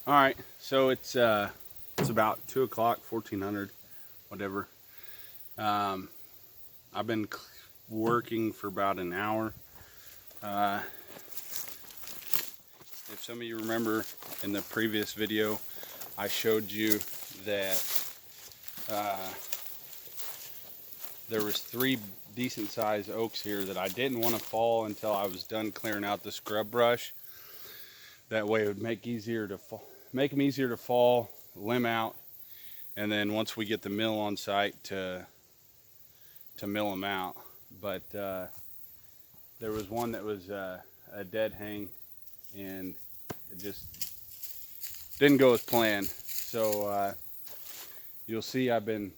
All right, so it's about 2 o'clock, 1400, whatever. Um, I've been working for about an hour. If some of you remember in the previous video, I showed you that there was 3 decent sized oaks here that I didn't want to fall until I was done clearing out the scrub brush. That way it would make them easier to fall, limb out, and then once we get the mill on site to mill them out. But there was one that was a dead hang, and it just didn't go as planned. So you'll see I've been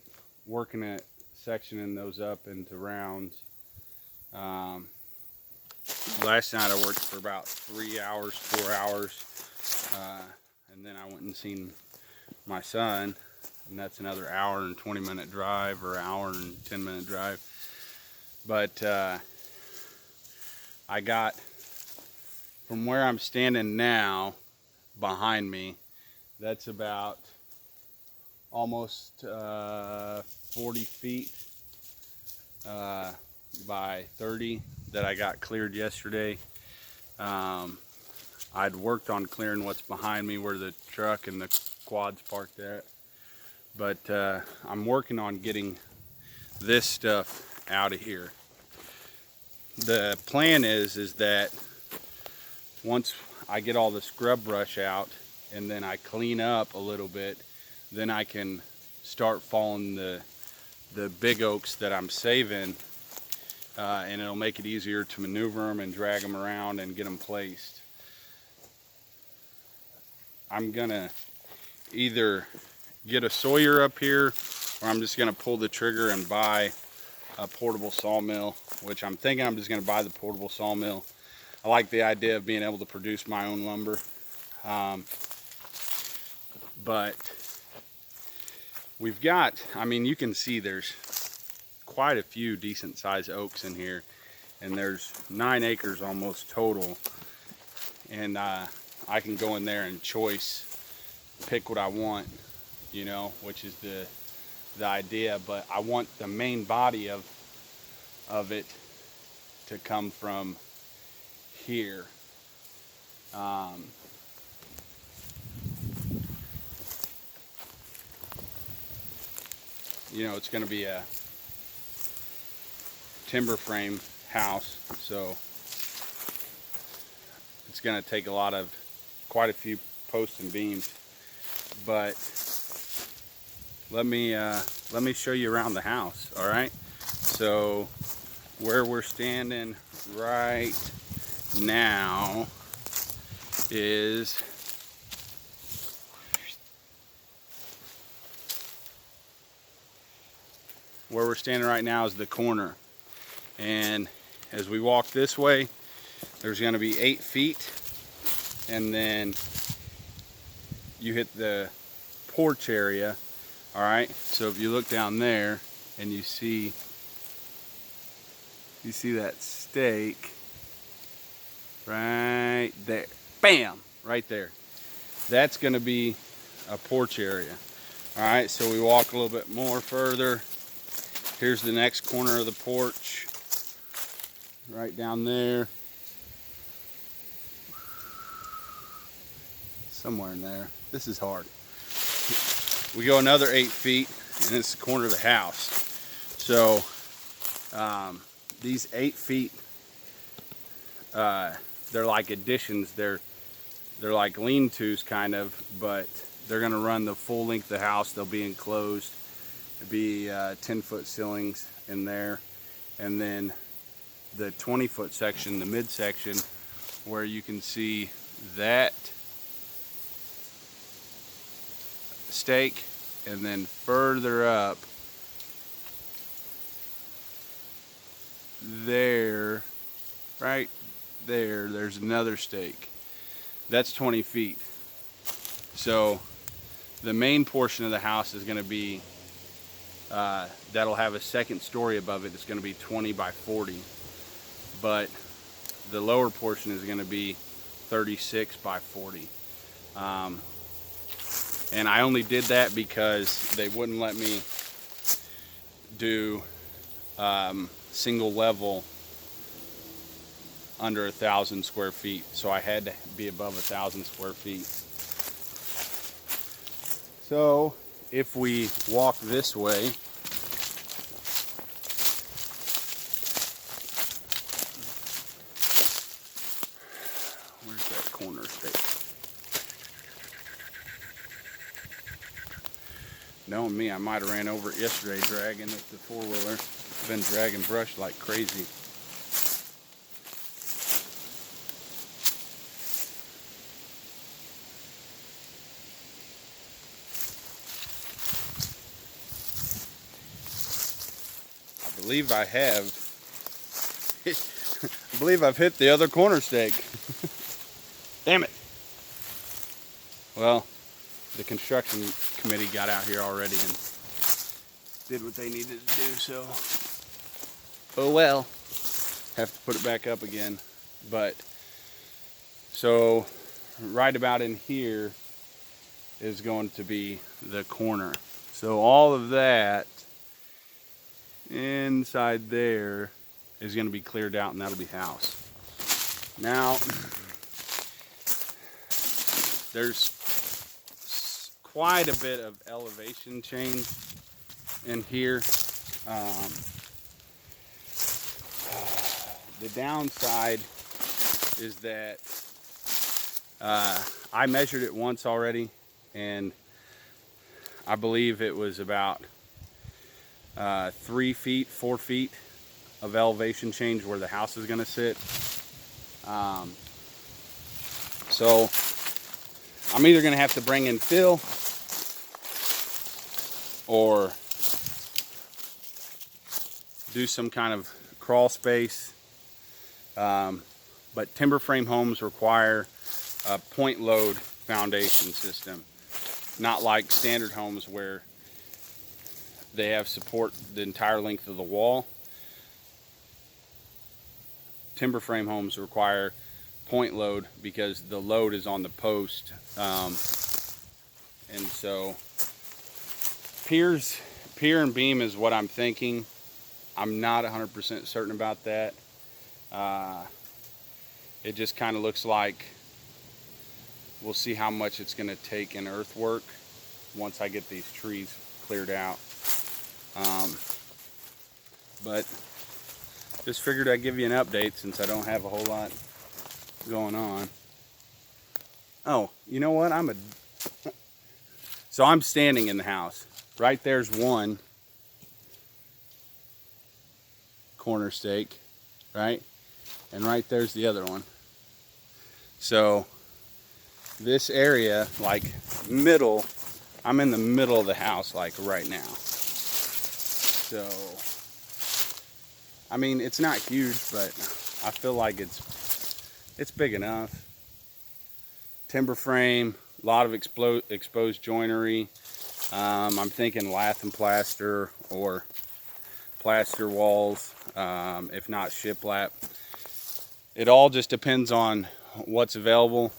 working at sectioning those up into rounds. Last night I worked for about 3 hours, 4 hours, and then I went and seen my son, and that's another hour and 20-minute drive, or hour and 10-minute drive. But I got from where I'm standing now behind me, that's about almost 40 feet by 30 that I got cleared yesterday. I'd worked on clearing what's behind me where the truck and the quad's parked at, but I'm working on getting this stuff out of here. The plan is that once I get all the scrub brush out and then I clean up a little bit, then I can start falling the big oaks that I'm saving, and it'll make it easier to maneuver them and drag them around and get them placed. I'm gonna either get a Sawyer up here, or I'm just gonna pull the trigger and buy a portable sawmill, which I'm thinking I'm just gonna buy the portable sawmill. I like the idea of being able to produce my own lumber. But we've got, I mean, you can see there's quite a few decent sized oaks in here, and there's 9 acres almost total, and I can go in there and pick what I want, you know, which is the idea. But I want the main body of it to come from here. You know, it's going to be a timber frame house, so it's going to take quite a few posts and beams. But let me show you around the house. All right, so where we're standing right now is the corner, and as we walk this way, there's going to be 8 feet, and then you hit the porch area. All right, so if you look down there and you see that stake right there, bam, right there, that's going to be a porch area. All right, so we walk a little bit more further. Here's the next corner of the porch, right down there, somewhere in there. This is hard. We go another 8 feet, and it's the corner of the house. So these 8 feet, they're like additions. They're like lean-tos kind of, but they're going to run the full length of the house. They'll be enclosed. It'll be 10-foot ceilings in there, and then the 20-foot section, the midsection, where you can see that stake, and then further up there, right there, there's another stake. That's 20 feet. So the main portion of the house is going to be that'll have a second story above it. It's going to be 20 by 40, but the lower portion is going to be 36 by 40. And I only did that because they wouldn't let me do single level under 1,000 square feet. So I had to be above 1,000 square feet. So if we walk this way, where's that corner stake? Knowing me, I might have ran over it yesterday dragging with the four-wheeler. Been dragging brush like crazy. I believe I have. I believe I've hit the other corner stake. Damn it. Well, the construction committee got out here already and did what they needed to do, so oh well. Have to put it back up again. But so right about in here is going to be the corner. So all of that inside there is going to be cleared out, and that'll be house. Now there's quite a bit of elevation change in here. The downside is that I measured it once already, and I believe it was about 3 feet, 4 feet of elevation change where the house is going to sit. So I'm either going to have to bring in fill or do some kind of crawl space. But timber frame homes require a point load foundation system, not like standard homes where they have support the entire length of the wall. Timber frame homes require point load because the load is on the post, and so pier and beam is what I'm thinking. I'm not 100% certain about that. It just kind of looks like we'll see how much it's going to take in earthwork once I get these trees cleared out. But just figured I'd give you an update since I don't have a whole lot going on. Oh, you know what? So I'm standing in the house. Right there's one corner stake, right? And right there's the other one. So this area, like middle, I'm in the middle of the house like right now. So I mean, it's not huge, but I feel like it's big enough. Timber frame, a lot of exposed joinery. I'm thinking lath and plaster or plaster walls, if not shiplap. It all just depends on what's available.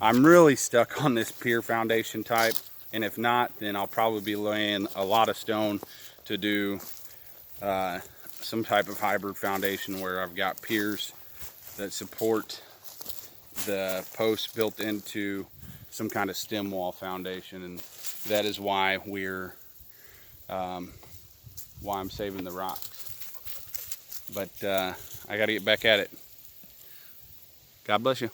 I'm really stuck on this pier foundation type, and if not, then I'll probably be laying a lot of stone to do some type of hybrid foundation where I've got piers that support the posts built into some kind of stem wall foundation, and that is why I'm saving the rocks. But I got to get back at it. God bless you.